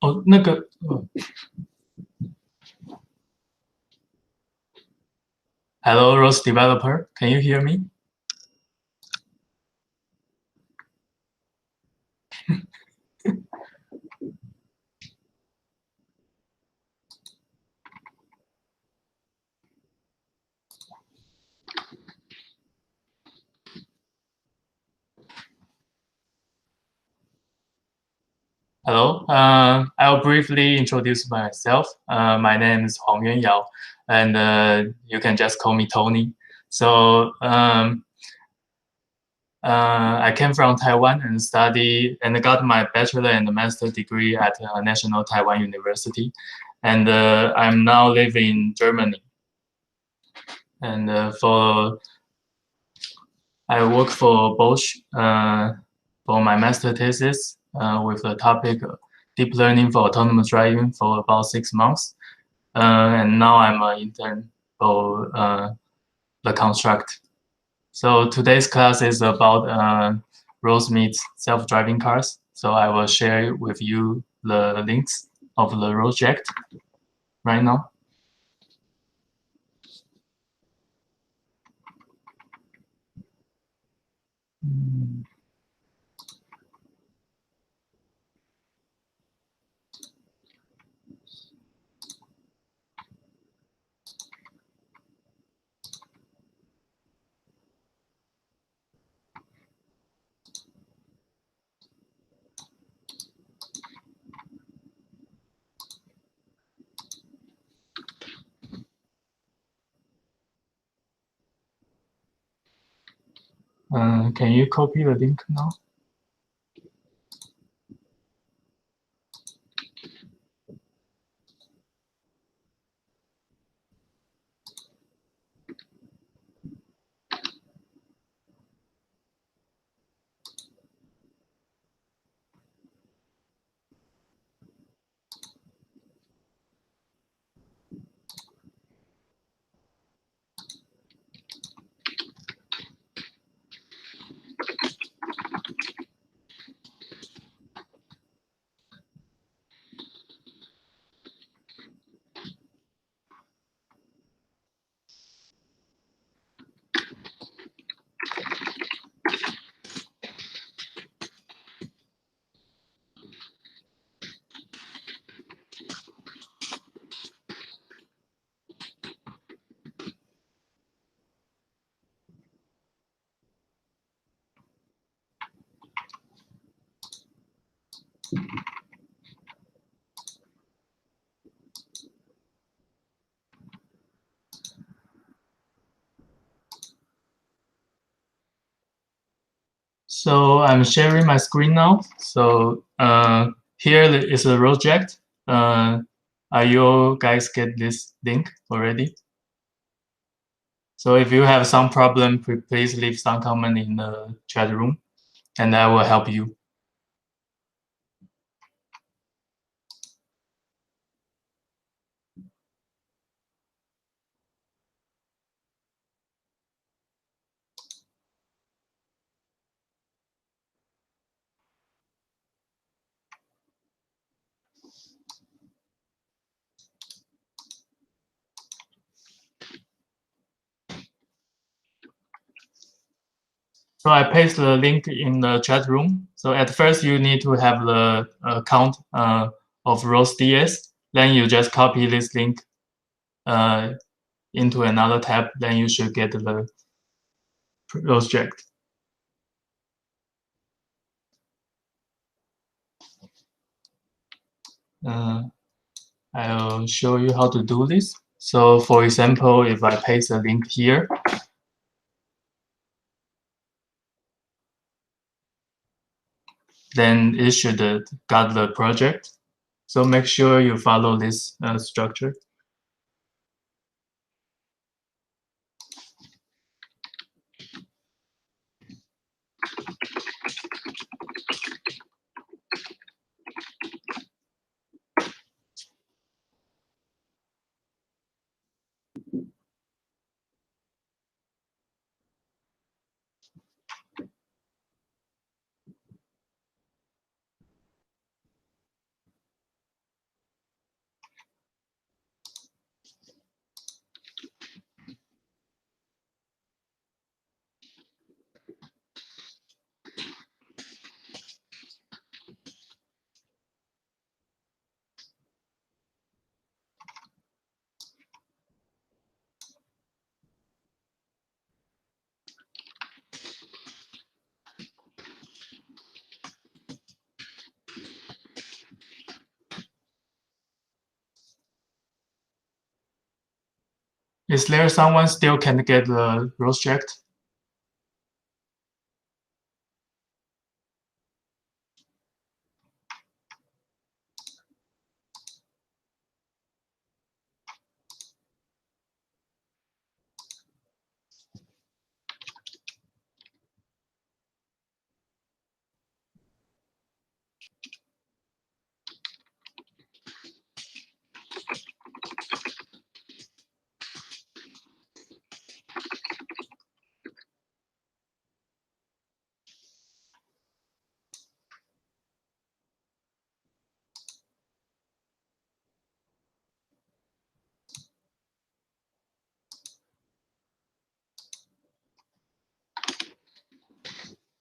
哦，那个，Hello, ROS developer. Can you hear me? Hello. I'll briefly introduce myself. My name is Hongyuan Yao, and you can just call me Tony. So I came from Taiwan and study and got my bachelor and master degree at National Taiwan University, and I'm now living in Germany. And I work for Bosch for my master thesis with the topic deep learning for autonomous driving for about 6 months. And now I'm an intern for the construct. So today's class is about ROS meets self-driving cars. So I will share with you the links of the project right now. Can you copy the link now? So I'm sharing my screen now. So here is a project. Are you guys get this link already? So if you have some problem, please leave some comment in the chat room, and I will help you. So I paste the link in the chat room. So at first you need to have the account of ROSDS. Then you just copy this link into another tab. Then you should get the project. I'll show you how to do this. So for example, if I paste a link here, then it should got the project. So make sure you follow this structure. Is there someone still can get the ROS checked?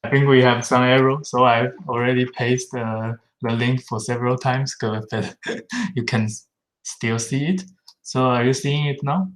I think we have some error, so I've already pasted the link for several times, but you can still see it. So are you seeing it now?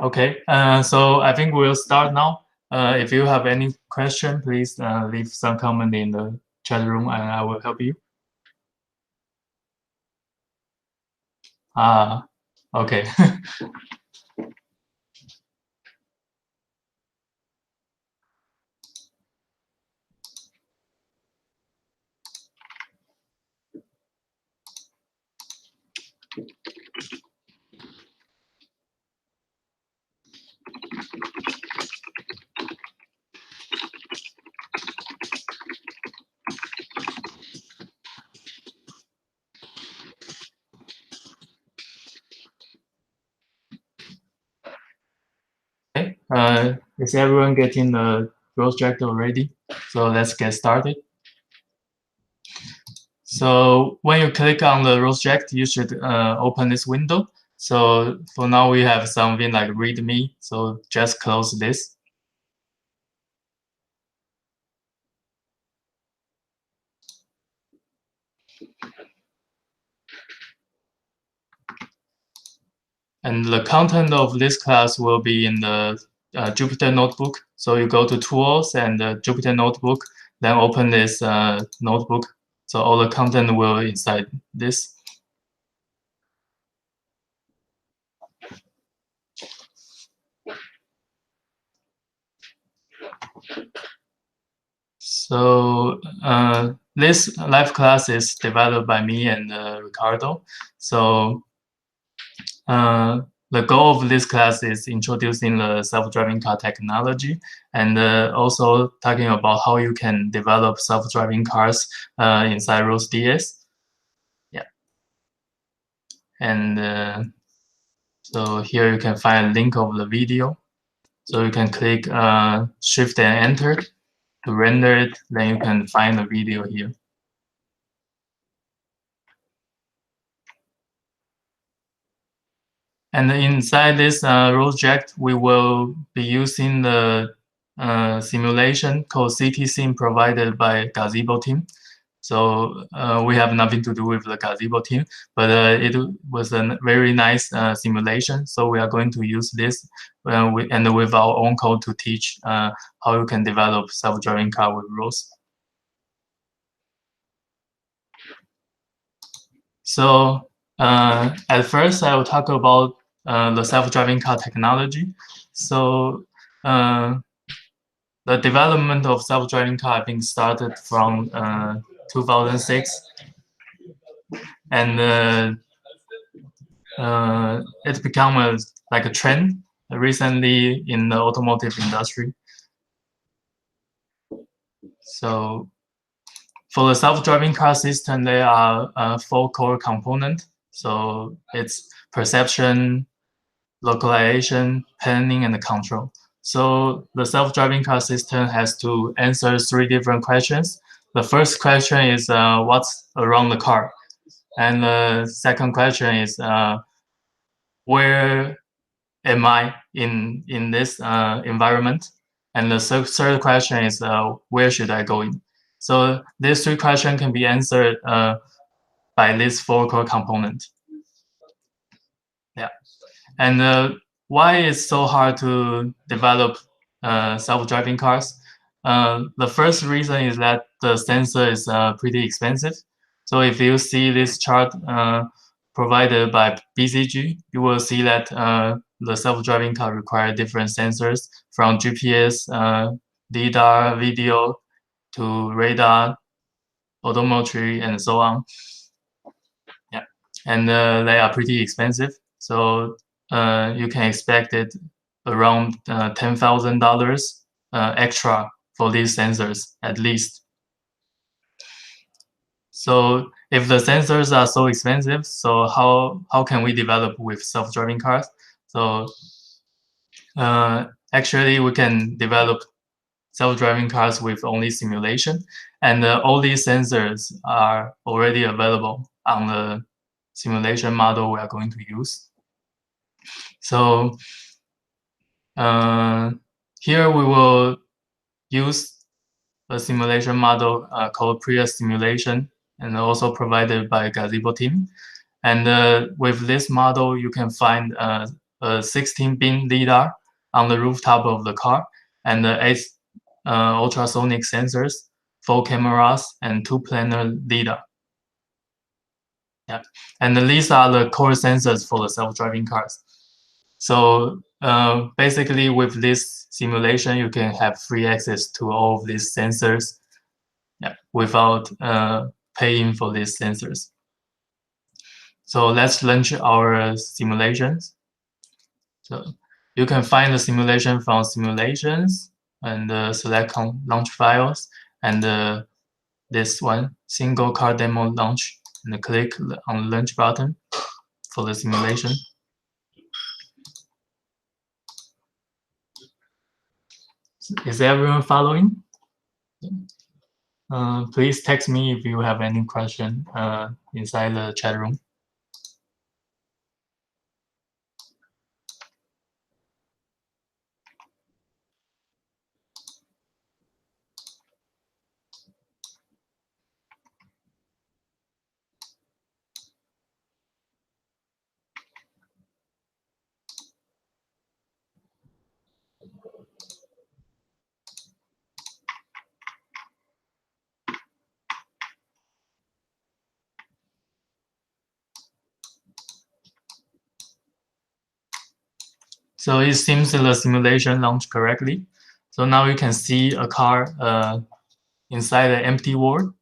Okay, so I think we'll start now. If you have any question, please leave some comment in the chat room and I will help you. Okay. Okay, is everyone getting the project already? So let's get started. So when you click on the project, you should open this window. So for now, we have something like README. So just close this. And the content of this class will be in the Jupyter Notebook. So you go to Tools and the Jupyter Notebook, then open this notebook. So all the content will inside this. So this live class is developed by me and Ricardo. So the goal of this class is introducing the self-driving car technology and also talking about how you can develop self-driving cars inside ROSDS. Yeah. And so here you can find a link of the video. So you can click Shift and Enter to render it. Then you can find the video here. And inside this project, we will be using the simulation called CT-Sim provided by Gazebo team. So we have nothing to do with the Gazebo team, but it was a very nice simulation. So we are going to use this and with our own code to teach how you can develop self-driving car with ROS. So at first, I will talk about the self-driving car technology. So the development of self-driving car, I think, started from 2006, and it become like a trend recently in the automotive industry. So for the self-driving car system, there are 4 core components. So it's perception, localization, planning, and control. So the self-driving car system has to answer 3 different questions. The first question is what's around the car? And the second question is where am I in this environment? And the third question is where should I go in? So these 3 questions can be answered by this 4 core component. Yeah, and why it's so hard to develop self-driving cars? The first reason is that the sensor is pretty expensive. So if you see this chart provided by BCG, you will see that the self-driving car requires different sensors from GPS, LiDAR, video, to radar, odometry, and so on. Yeah, and they are pretty expensive. So you can expect it around $10,000 extra for these sensors at least. So if the sensors are so expensive, so how can we develop with self-driving cars? So actually, we can develop self-driving cars with only simulation, and all these sensors are already available on the simulation model we are going to use. So here we will use a simulation model called Prius simulation, and also provided by Gazebo team. And with this model, you can find a 16-beam LiDAR on the rooftop of the car, and 8 ultrasonic sensors, 4 cameras, and 2 planar LiDAR. Yeah, and these are the core sensors for the self-driving cars. So basically, with this simulation, you can have free access to all of these sensors, yeah, without paying for these sensors. So let's launch our simulations. So you can find the simulation from simulations and select launch files, and this one, single car demo launch, and click on the launch button for the simulation. Is everyone following? Please text me if you have any question inside the chat room. So it seems the simulation launched correctly. So now you can see a car inside an empty world.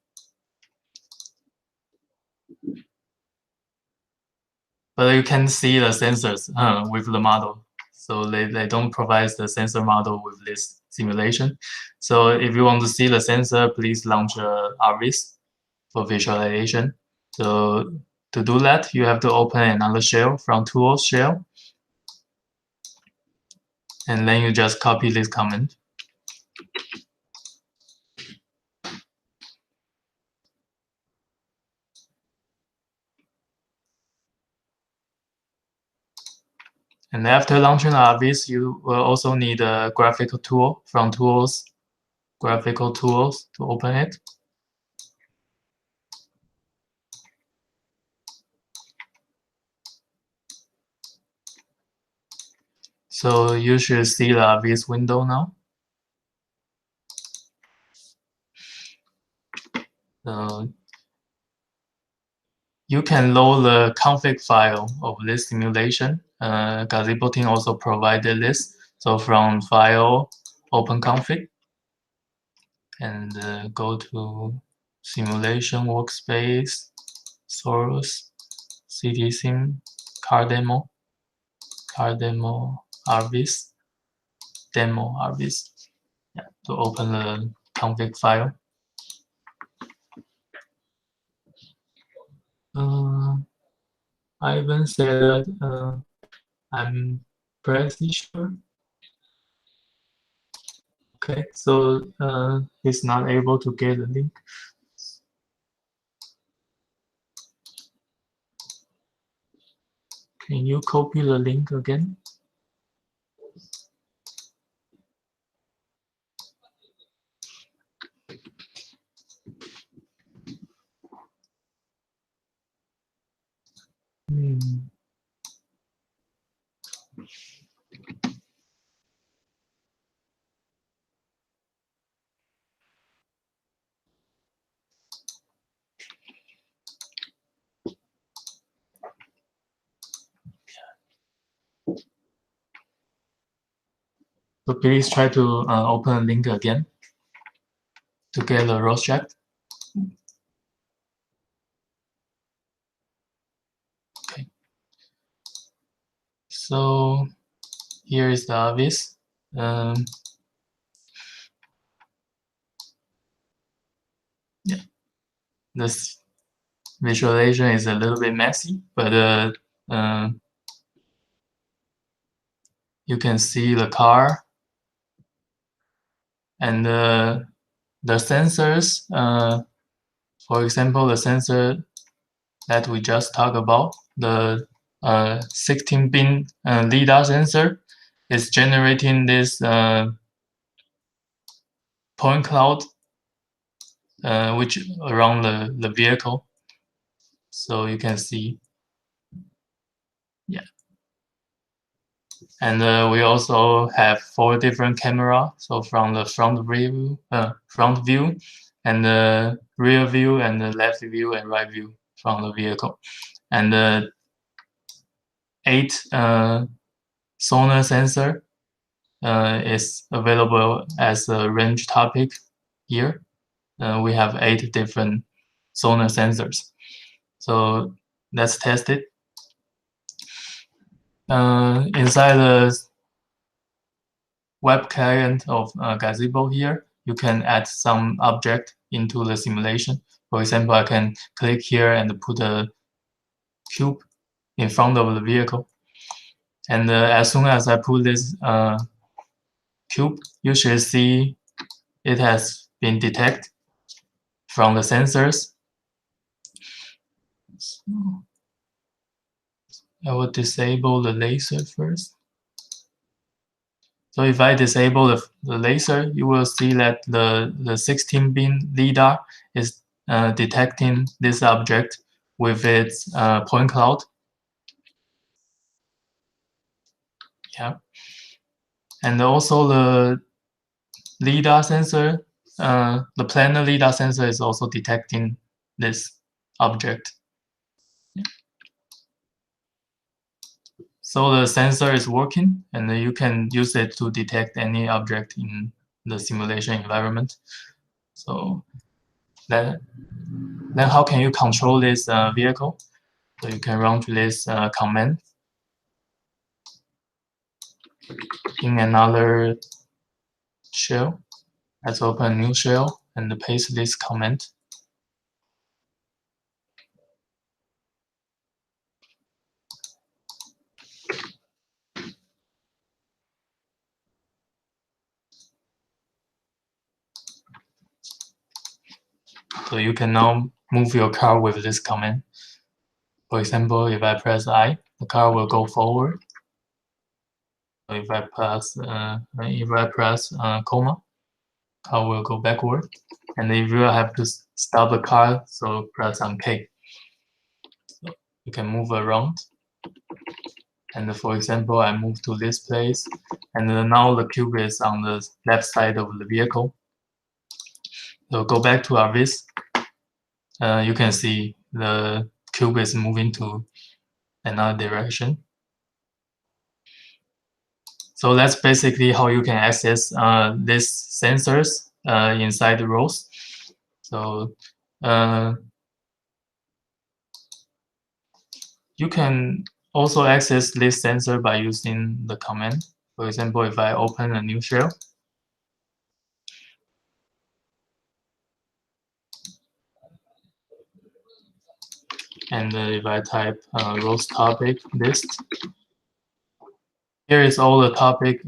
But you can see the sensors with the model. So they don't provide the sensor model with this simulation. So if you want to see the sensor, please launch ROS for visualization. So to do that, you have to open another shell from Tools shell. And then you just copy this command. And after launching ROS, you will also need a graphical tool from Tools, graphical tools to open it. So you should see the ROS window now. You can load the config file of this simulation. Gazebo team also provided this. So from File, Open Config, and go to Simulation Workspace, Source, CTSim, Car Demo, ROS, Demo ROS. Yeah, to open the config file. Ivan said that I'm pretty sure. Okay, so he's not able to get the link. Can you copy the link again? So please try to open a link again to get the ROS check. Okay. So here is the obvious. Yeah, this visualization is a little bit messy, but you can see the car and the sensors. For example, the sensor that we just talked about, the 16-pin LiDAR sensor, is generating this point cloud which around the vehicle. So you can see, yeah. And we also have 4 different cameras. So from the front view, and the rear view, and the left view and right view from the vehicle, and 8 sonar sensor is available as a range topic here. We have 8 different sonar sensors. So let's test it. Inside the web client of Gazebo here, you can add some object into the simulation. For example, I can click here and put a cube in front of the vehicle. And as soon as I put this cube, you should see it has been detected from the sensors. So I will disable the laser first. So if I disable the laser, you will see that the 16-pin LiDAR is detecting this object with its point cloud. Yeah. And also the LiDAR sensor, the planar LiDAR sensor is also detecting this object. Yeah. So the sensor is working, and you can use it to detect any object in the simulation environment. So then how can you control this vehicle? So you can run to this command in another shell. Let's open a new shell and paste this command. So you can now move your car with this command. For example, if I press I, the car will go forward. If I press comma, car will go backward. And if you have to stop the car, so press on K. So you can move around. And for example, I move to this place, and now the cube is on the left side of the vehicle. So go back to our vis. You can see the cube is moving to another direction. So that's basically how you can access these sensors inside the ROS. So you can also access this sensor by using the command. For example, if I open a new shell, and if I type ROS topic list, here is all the topic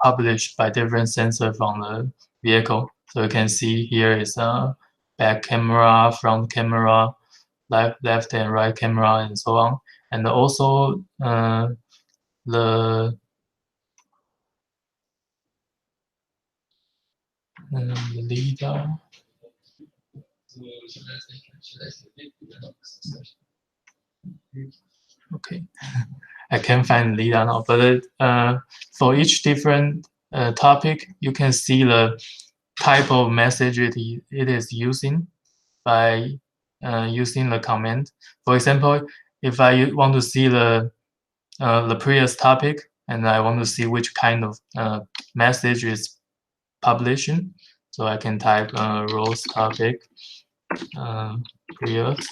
published by different sensors from the vehicle. So you can see here is back camera, front camera, left and right camera, and so on. And also the LiDAR. Okay, I can't find LiDAR now, but for each different topic, you can see the type of message it is using by using the command. For example, if I want to see the previous topic, and I want to see which kind of message is publishing. So I can type ROS topic previous,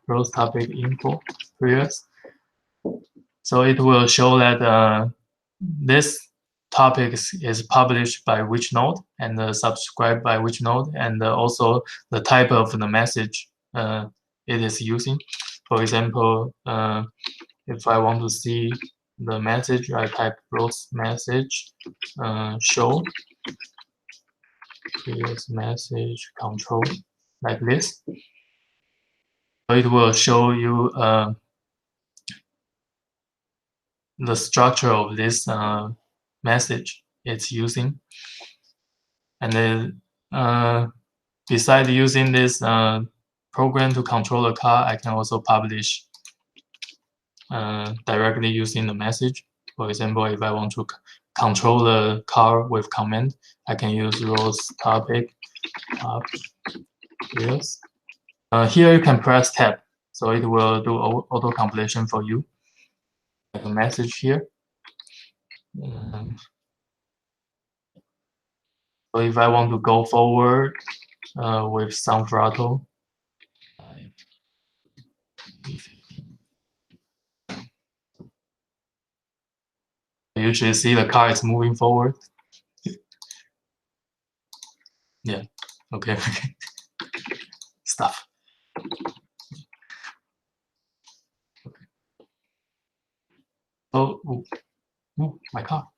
ROS topic info previous. So it will show that this topic is published by which node and subscribed by which node, and also the type of the message it is using. For example, if I want to see the message, I type ROS message show previous message control like this. So it will show you the structure of this message it's using. And then besides using this program to control a car, I can also publish directly using the message. For example, if I want to control the car with command, I can use ROS topic yes. Here you can press tab, so it will do auto completion for you. Like a message here. So if I want to go forward with some throttle, you should see the car is moving forward. Yeah. Okay. Stop. Okay. Oh, ooh, my car.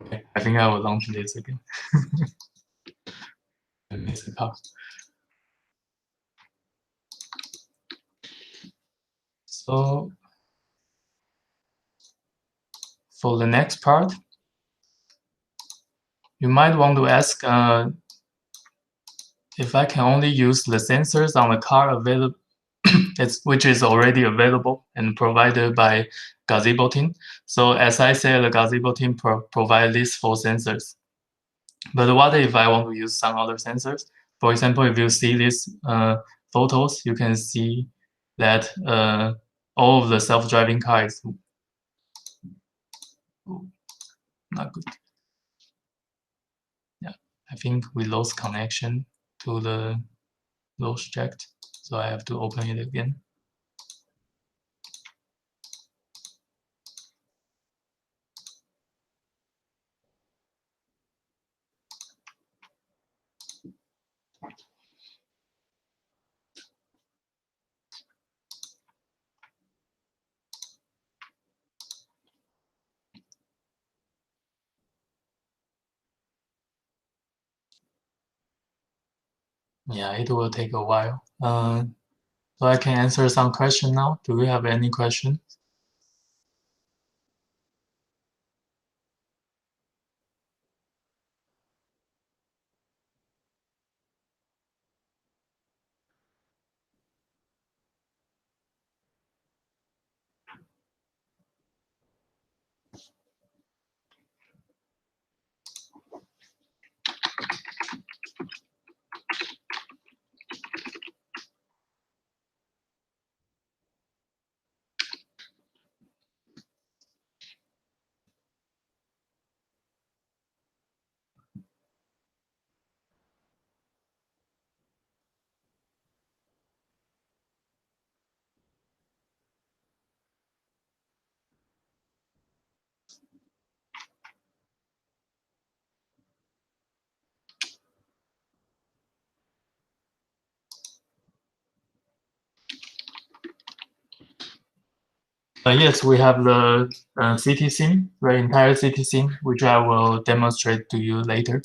Okay, I think I will launch this again. I miss the car. So for the next part, you might want to ask if I can only use the sensors on the car available, which is already available and provided by Gazebo team. So as I said, the Gazebo team provide these 4 sensors. But what if I want to use some other sensors? For example, if you see these photos, you can see that all of the self-driving cars not good. Yeah, I think we lost connection to the lost jack, so I have to open it again. Yeah, it will take a while. So I can answer some question now. Do you have any question? Yes, we have the city scene, the entire city scene, which I will demonstrate to you later.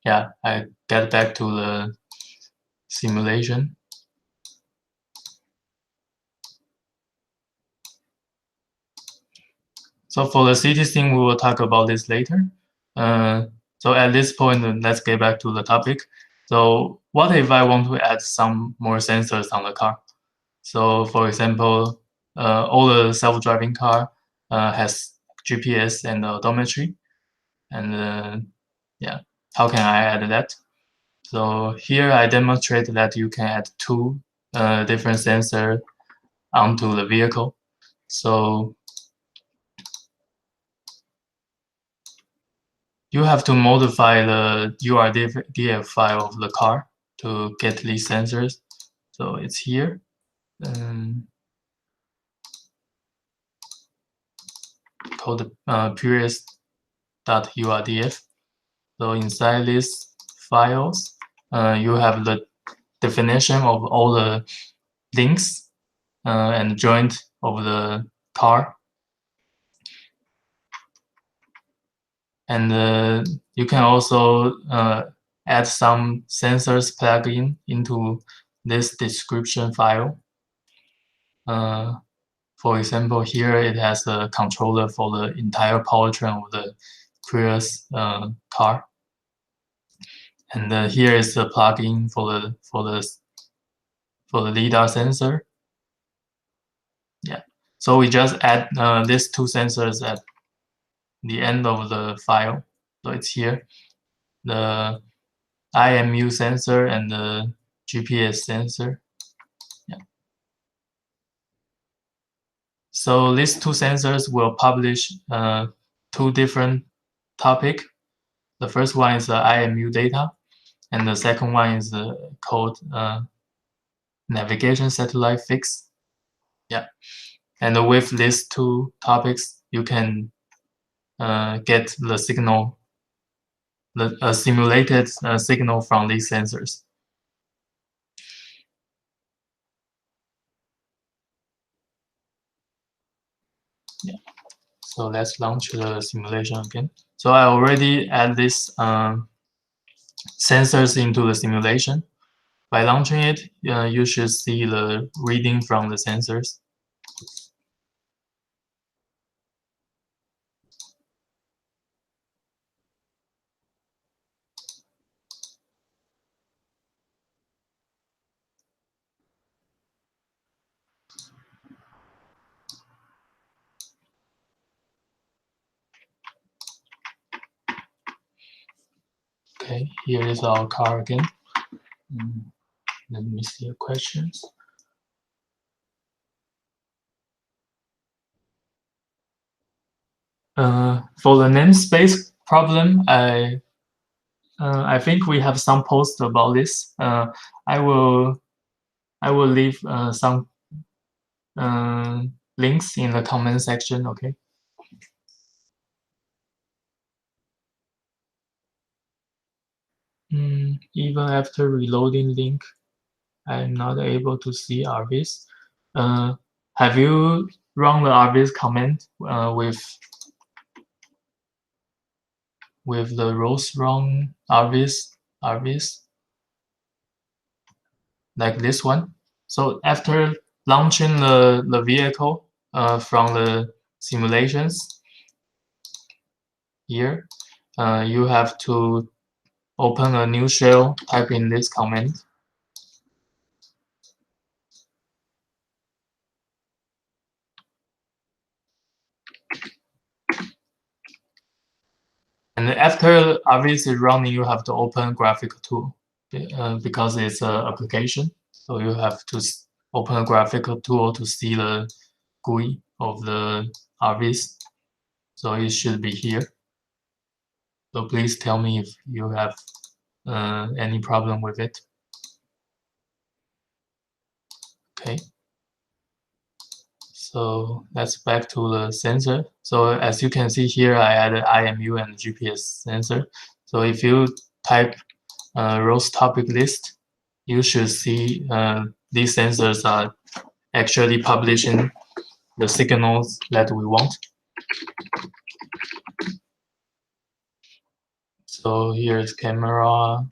Yeah, I get back to the simulation. So for the city scene, we will talk about this later. So at this point, let's get back to the topic. So what if I want to add some more sensors on the car? So for example, all the self-driving car has GPS and odometry. And yeah, how can I add that? So here I demonstrate that you can add 2 different sensors onto the vehicle. So you have to modify the URDF file of the car to get these sensors. So it's here. Called previous.urdf. So inside these files, you have the definition of all the links and joint of the car. And you can also add some sensors plugin into this description file. For example, here it has a controller for the entire powertrain of the Prius car, and here is the plugin for the lidar sensor. Yeah, so we just add these two sensors at the end of the file. So it's here, the IMU sensor and the GPS sensor. Yeah. So these two sensors will publish two different topics. The first one is the IMU data, and the second one is called navigation satellite fix. Yeah, and with these two topics, you can get the signal, the simulated signal from these sensors. Yeah. So let's launch the simulation again. So I already add these sensors into the simulation. By launching it, you should see the reading from the sensors. Okay, here is our car again. Let me see your questions. For the namespace problem, I think we have some posts about this. I will leave some links in the comment section. Okay. Even after reloading link, I'm not able to see RVs. Have you run the RVs command with the ROS run RVs like this one? So after launching the vehicle from the simulations here, you have to open a new shell, type in this command. And after RVs is running, you have to open graphical tool because it's an application. So you have to open a graphical tool to see the GUI of the RVs. So it should be here. So please tell me if you have any problem with it. Okay. So let's back to the sensor. So as you can see here, I added IMU and GPS sensor. So if you type ROS topic list, you should see these sensors are actually publishing the signals that we want. So here is camera,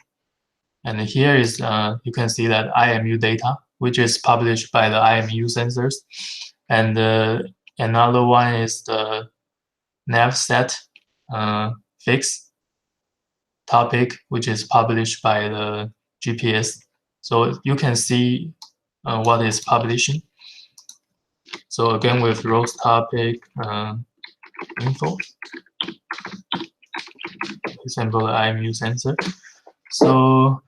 and here is you can see that IMU data, which is published by the IMU sensors, and another one is the navsat fix topic, which is published by the GPS. So you can see what is publishing. So again, with ROS topic info, example, the IMU sensor. So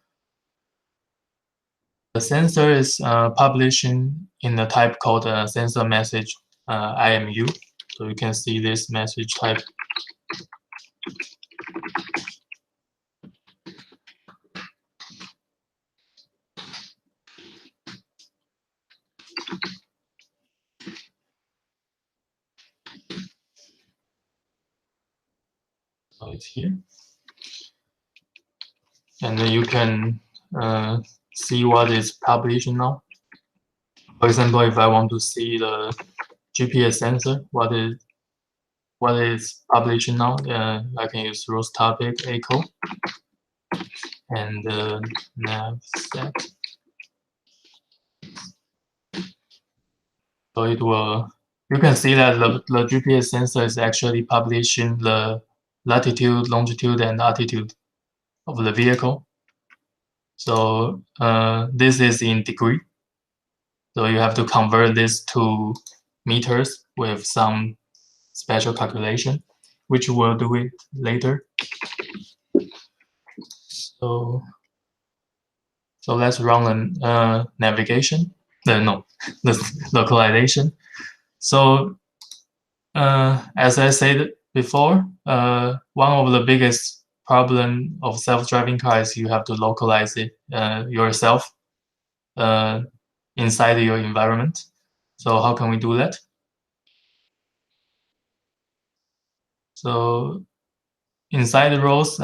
The sensor is publishing in the type called sensor message IMU. So you can see this message type. So it's here. And then you can see what is publishing now. For example, if I want to see the GPS sensor, what is publishing now, I can use ROS topic echo and nav set. So it will. You can see that the GPS sensor is actually publishing the latitude, longitude, and altitude of the vehicle. So this is in degree. So you have to convert this to meters with some special calculation, which we'll do it later. So let's run the navigation. No, the localization. So as I said before, one of the biggest problem of self-driving cars is you have to localize it yourself inside your environment. So how can we do that? So inside the ROS,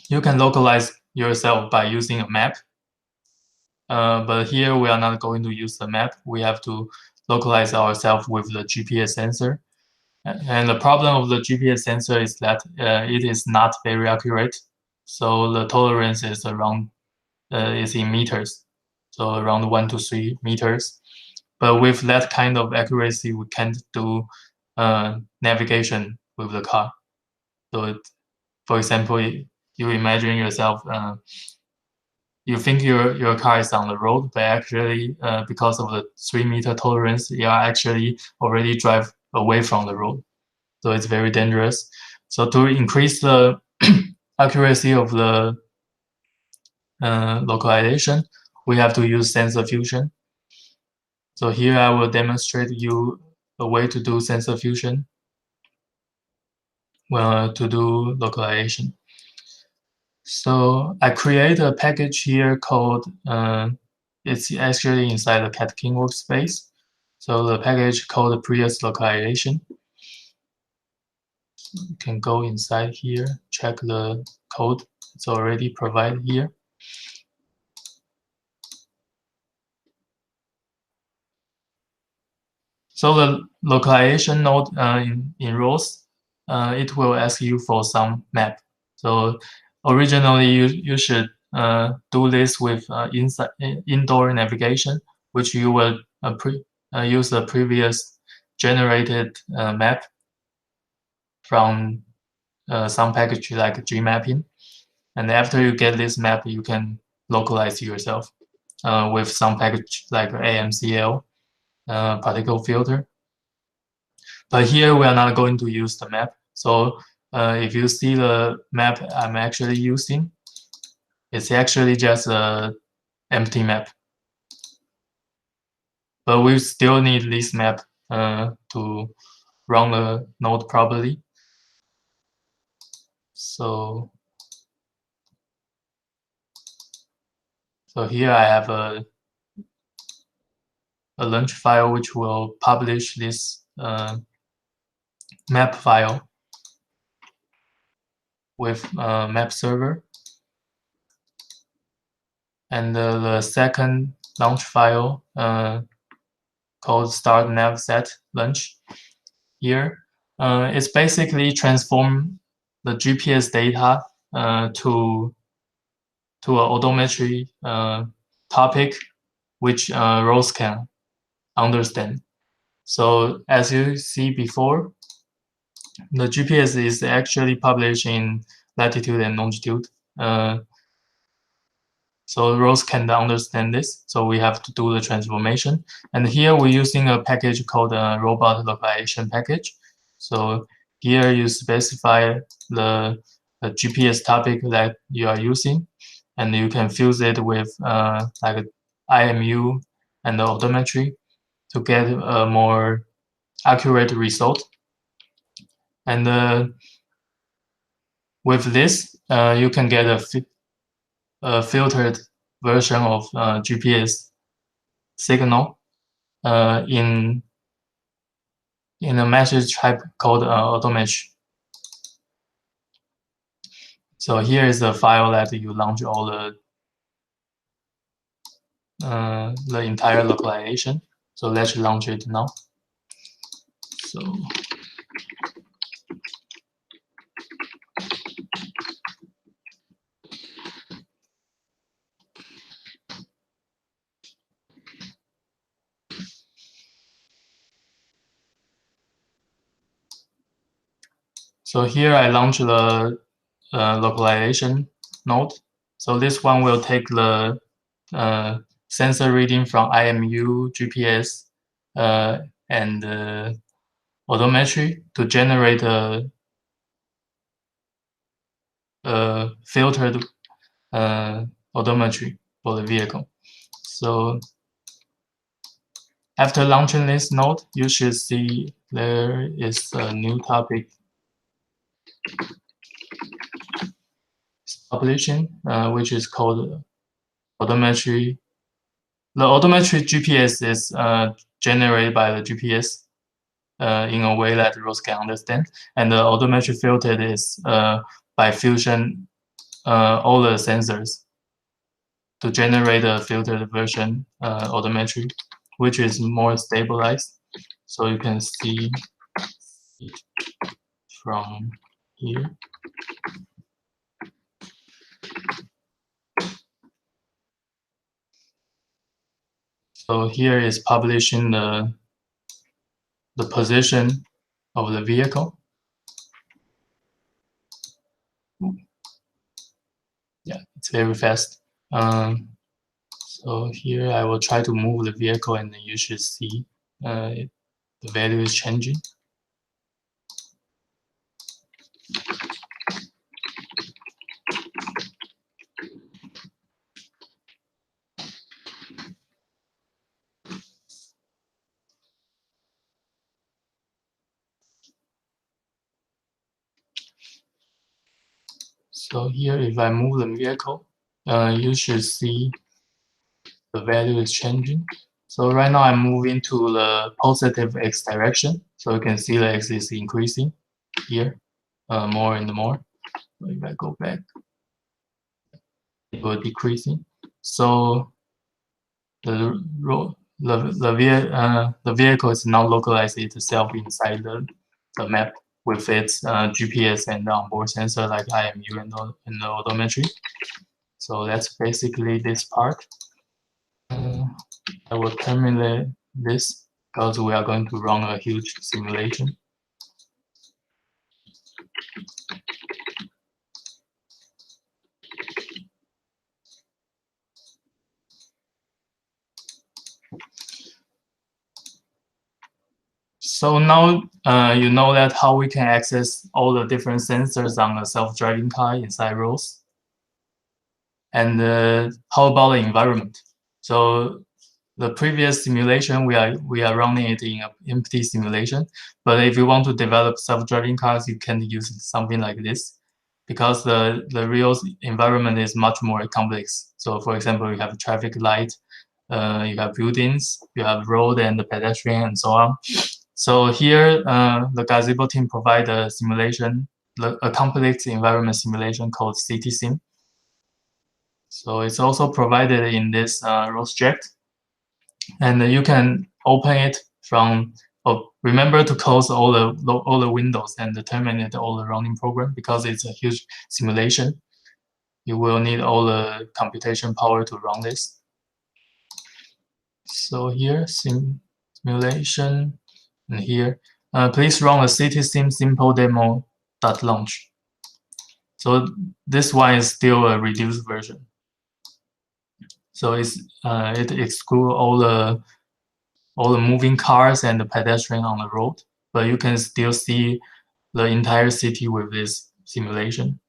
you can localize yourself by using a map. But here we are not going to use the map. We have to localize ourselves with the GPS sensor. And the problem of the GPS sensor is that it is not very accurate. So the tolerance is around is in meters, so around 1 to 3 meters. But with that kind of accuracy, we can't do navigation with the car. So, for example, you imagine yourself, you think your car is on the road, but actually, because of the 3-meter tolerance, you are actually already drive away from the road. So it's very dangerous. So to increase the accuracy of the localization, we have to use sensor fusion. So here I will demonstrate you a way to do sensor fusion to do localization. So I create a package here called, it's actually inside the Cat King workspace. So the package called Prius localization. You can go inside here, check the code. It's already provided here. So the localization node in ROS, it will ask you for some map. So originally you should do this with indoor navigation, which you will use the previous generated map from some package like Gmapping. And after you get this map, you can localize yourself with some package like AMCL, particle filter. But here we are not going to use the map. So if you see the map I'm actually using, it's actually just an empty map. But we still need this map to run the node properly. So here I have a launch file which will publish this map file with map server. And the second launch file called start nav set launch here. It's basically transform the GPS data to an odometry topic which ROS can understand. So as you see before, the GPS is actually published in latitude and longitude. So ROS can understand this, so we have to do the transformation. And here we're using a package called a robot localization package. So here you specify the GPS topic that you are using, and you can fuse it with like IMU and the odometry to get a more accurate result. And with this, you can get a filtered version of GPS signal in a message type called odometry. So here is the file that you launch all the entire localization. So let's launch it now. So here I launch the localization node. So this one will take the sensor reading from IMU, GPS, and odometry to generate a filtered odometry for the vehicle. So after launching this node, you should see there is a new topic publishing, which is called odometry. The odometry GPS is generated by the GPS in a way that ROS can understand, and the odometry filtered is by fusion all the sensors to generate a filtered version odometry, which is more stabilized. So you can see it from here. So here is publishing the position of the vehicle. Yeah, it's very fast. So here I will try to move the vehicle, and then you should see the value is changing. So here, if I move the vehicle, you should see the value is changing. So right now I'm moving to the positive X direction. So you can see the X is increasing here more and more. So if I go back, it will decreasing. So the vehicle is now localized itself inside the map with its GPS and onboard sensor like IMU and the odometry. So that's basically this part. I will terminate this because we are going to run a huge simulation. So now you know that how we can access all the different sensors on a self-driving car inside ROS. And how about the environment? So the previous simulation, we are running it in an empty simulation. But if you want to develop self-driving cars, you can use something like this, because the real environment is much more complex. So for example, you have traffic light, you have buildings, you have road and the pedestrian, and so on. So here, the Gazebo team provide a simulation, a complex environment simulation called CitySim. So it's also provided in this ROSDS, and you can open it from. Oh, remember to close all the windows and terminate all the running program, because it's a huge simulation. You will need all the computation power to run this. So here, simulation, and here, please run a CitySim simple demo.launch. So this one is still a reduced version. So it excludes all the moving cars and the pedestrian on the road, but you can still see the entire city with this simulation.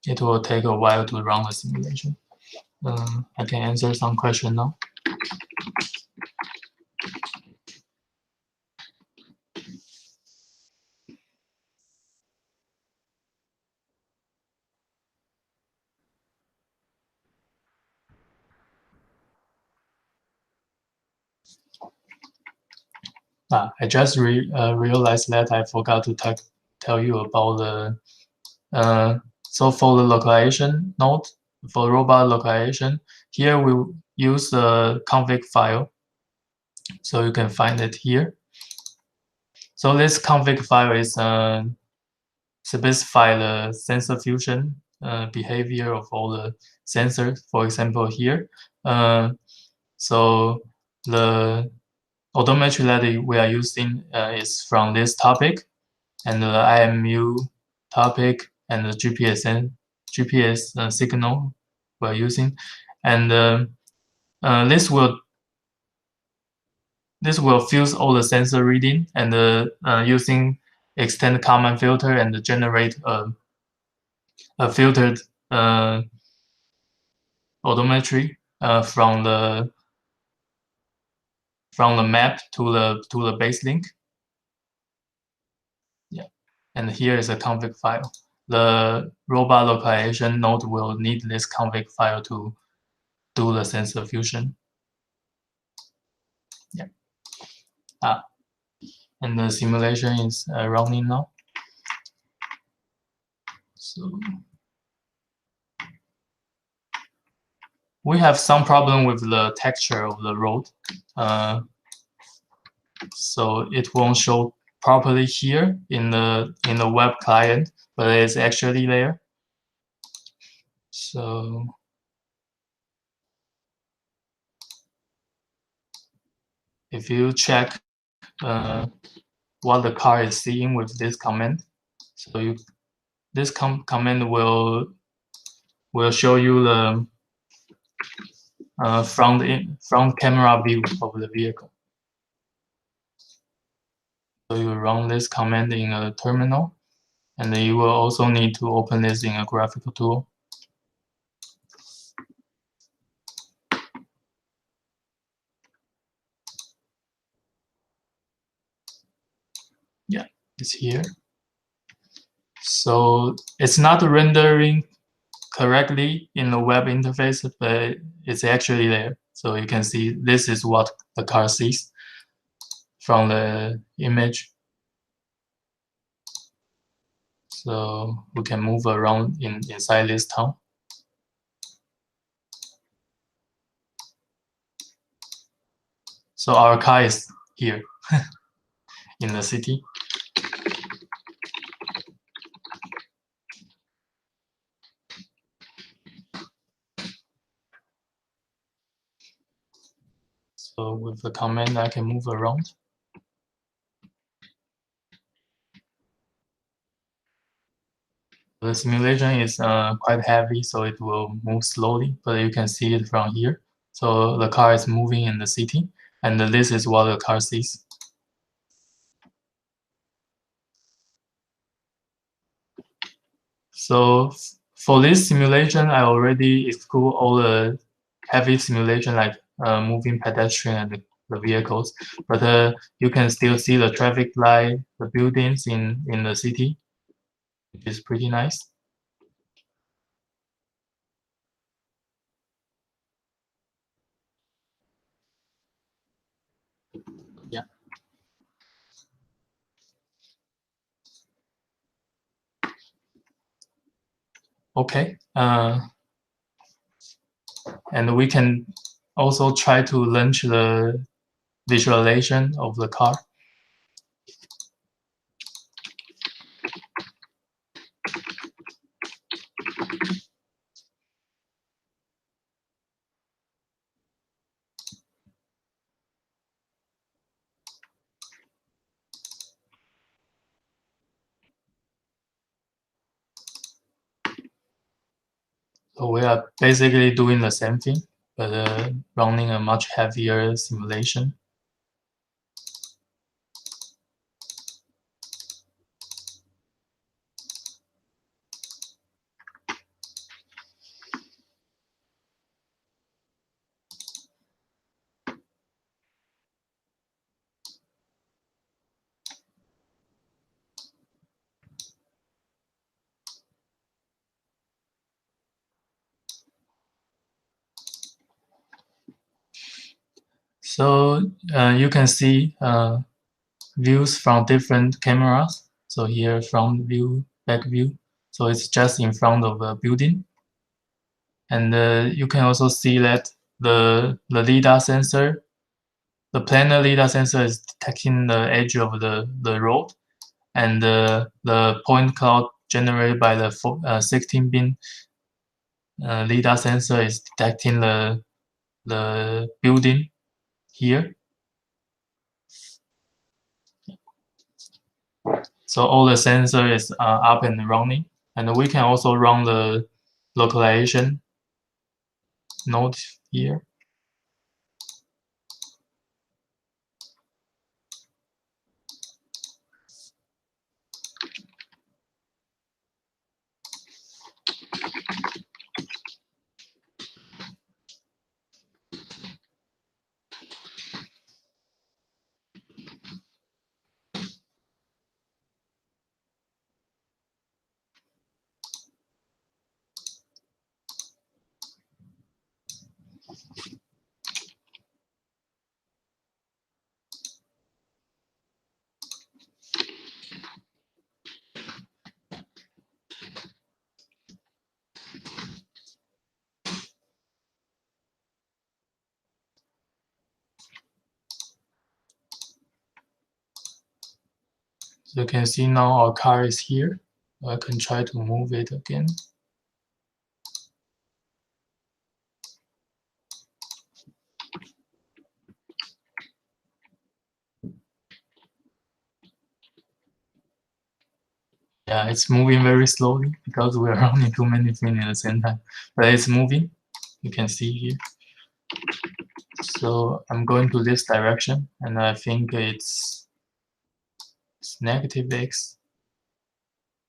it will take a while to run the simulation. I can answer some question now. I just realized that I forgot to tell you about the so for the localization node, for robot localization, here we use the config file. So you can find it here. So this config file is specify the sensor fusion behavior of all the sensors. For example, here. So the odometry that we are using is from this topic, and the IMU topic, and the GPS signal we're using, and this will fuse all the sensor reading, and using extend common filter and generate a filtered odometry from the map to the base link. Yeah, and here is a config file. The robot localization node will need this config file to do the sensor fusion. Yeah. And the simulation is running now. So we have some problem with the texture of the road. So it won't show properly here in the web client, but it's actually there. So if you check what the car is seeing with this command, so this command will show you the front camera view of the vehicle. So you run this command in a terminal, and then you will also need to open this in a graphical tool. Yeah, it's here. So it's not rendering correctly in the web interface, but it's actually there. So you can see this is what the car sees from the image. So we can move around inside this town. So our car is here in the city. So with the command, I can move around. The simulation is quite heavy, so it will move slowly, but you can see it from here. So the car is moving in the city, and this is what the car sees. So for this simulation, I already exclude all the heavy simulation like moving pedestrian and the vehicles, but you can still see the traffic light, the buildings in the city, which is pretty nice. Yeah. Okay. And we can also try to launch the visualization of the car. So we are basically doing the same thing, but running a much heavier simulation. So you can see views from different cameras. So here front view, back view. So it's just in front of the building. And you can also see that the LiDAR sensor, the planar LiDAR sensor is detecting the edge of the road. And the point cloud generated by the 16-pin LiDAR sensor is detecting the building here. So all the sensor is up and running, and we can also run the localization node here. So you can see now our car is here. I can try to move it again. Yeah, it's moving very slowly because we are running too many things at the same time. But it's moving. You can see here. So I'm going to this direction, and I think it's negative x.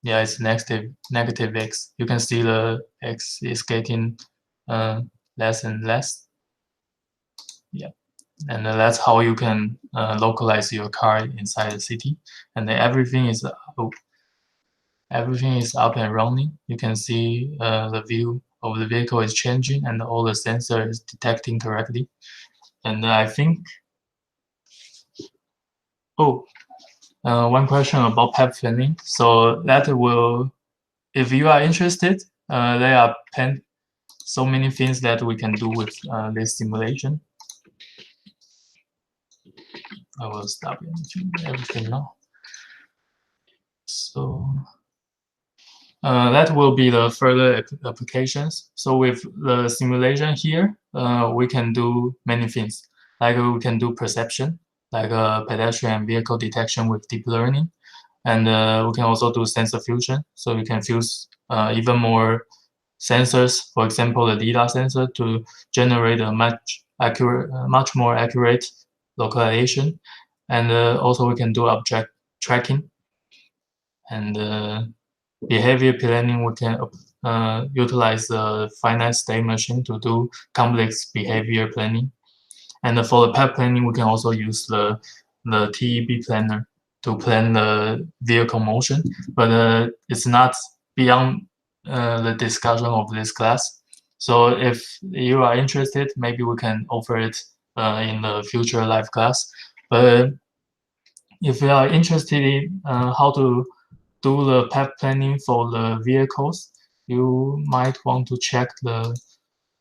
Yeah, it's negative x. You can see the x is getting less and less. Yeah, and that's how you can localize your car inside the city, and then everything is up and running. You can see the view of the vehicle is changing, and all the sensor is detecting correctly. And I think, one question about path planning. So that will, if you are interested, there are so many things that we can do with this simulation. I will stop everything now. So that will be the further applications. So with the simulation here, we can do many things. Like we can do perception, like pedestrian vehicle detection with deep learning. And we can also do sensor fusion. So we can fuse even more sensors, for example, the LiDAR sensor, to generate a much more accurate localization. And also we can do object tracking. And behavior planning, we can utilize the finite state machine to do complex behavior planning. And for the path planning, we can also use the TEB planner to plan the vehicle motion, but it's not beyond the discussion of this class. So if you are interested, maybe we can offer it in the future live class. But if you are interested in how to do the path planning for the vehicles, you might want to check the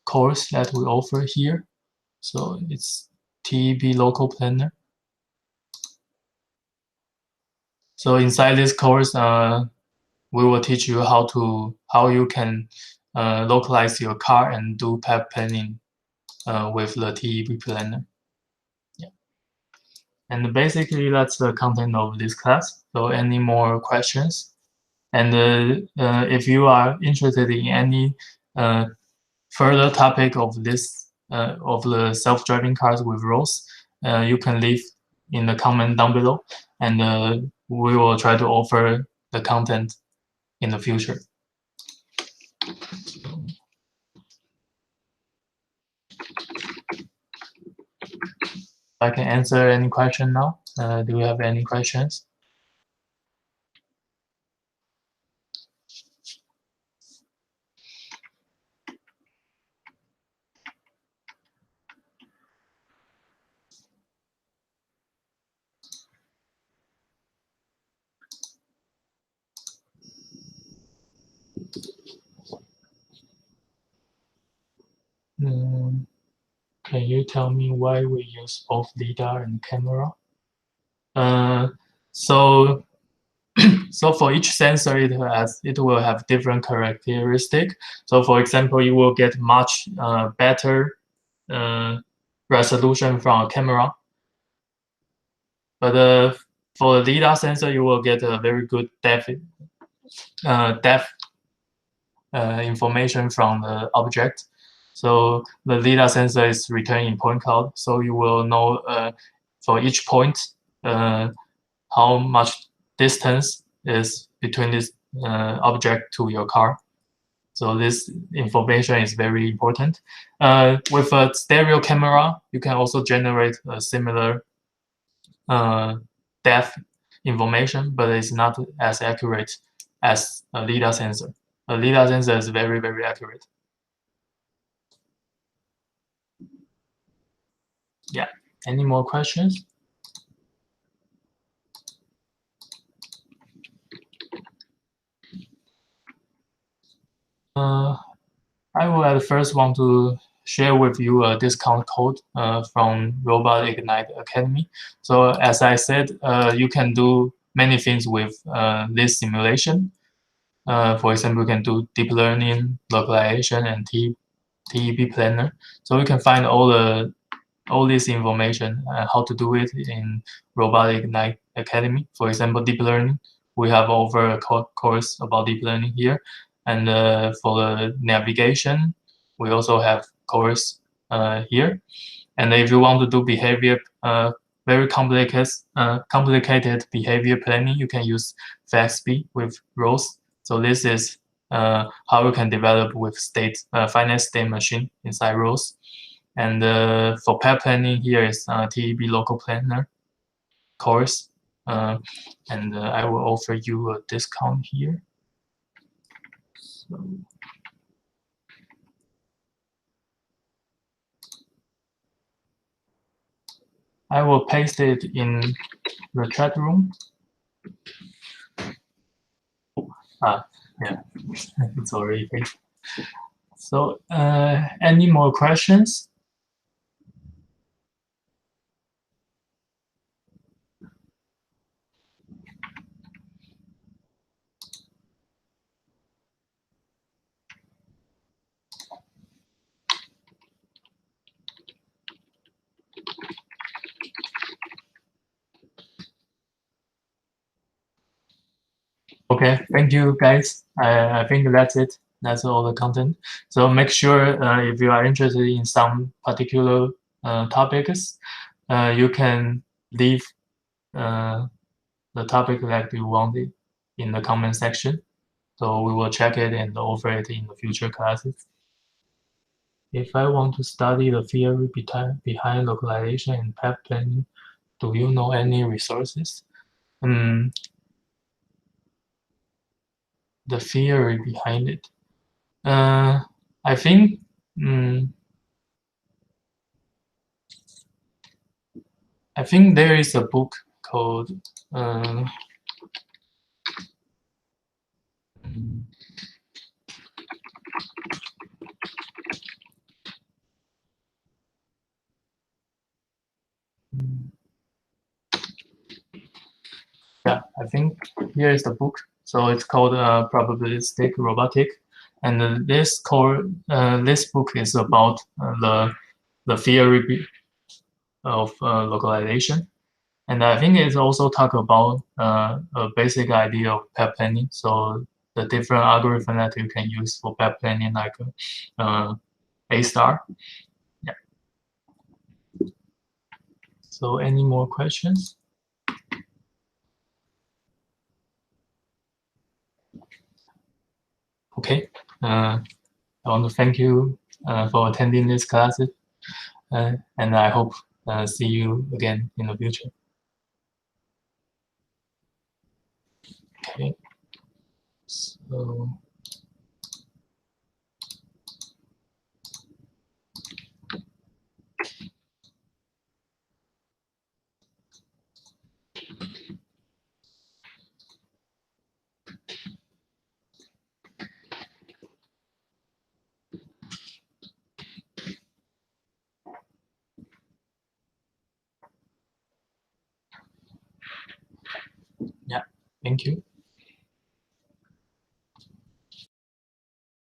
course that we offer here. So it's TEB Local Planner. So inside this course, we will teach you how you can localize your car and do path planning with the TEB Planner. Yeah. And basically, that's the content of this class. So any more questions? And if you are interested in any further topic of this of the self-driving cars with ROS, you can leave in the comment down below, and we will try to offer the content in the future. I can answer any question now. Do you have any questions? Can you tell me why we use both LiDAR and camera? So so for each sensor, it will have different characteristic. So for example, you will get much better resolution from a camera, but for the LiDAR sensor, you will get a very good depth information from the object. So the LiDAR sensor is returning point cloud, so you will know for each point how much distance is between this object to your car. So this information is very important. With a stereo camera, you can also generate a similar depth information, but it's not as accurate as a LiDAR sensor. A LiDAR sensor is very, very accurate. Yeah. Any more questions? I will at first want to share with you a discount code from Robot Ignite Academy. So as I said, you can do many things with this simulation. For example, you can do deep learning, localization, and TEP planner. So you can find all this information, how to do it in Robotic Ignite Academy. For example, deep learning, we have over a course about deep learning here. And for the navigation, we also have course here. And if you want to do behavior, very complicated behavior planning, you can use FastB with ROS. So this is how you can develop with finite state machine inside ROS. And for pair planning, here is TEB local planner course. And I will offer you a discount here. So I will paste it in the chat room. Yeah, it's already pasted. So any more questions? Okay, thank you guys. I think that's it. That's all the content. So make sure if you are interested in some particular topics, you can leave the topic that you wanted in the comment section. So we will check it and offer it in the future classes. If I want to study the theory behind localization and path planning, do you know any resources? The theory behind it. I think there is a book called yeah, I think here is the book. So it's called Probabilistic Robotic, and this book is about the theory of localization, and I think it's also talk about a basic idea of path planning. So the different algorithm that you can use for path planning, like A star. Yeah. So any more questions? Okay. I want to thank you for attending this class, and I hope see you again in the future. Okay. So. Thank you.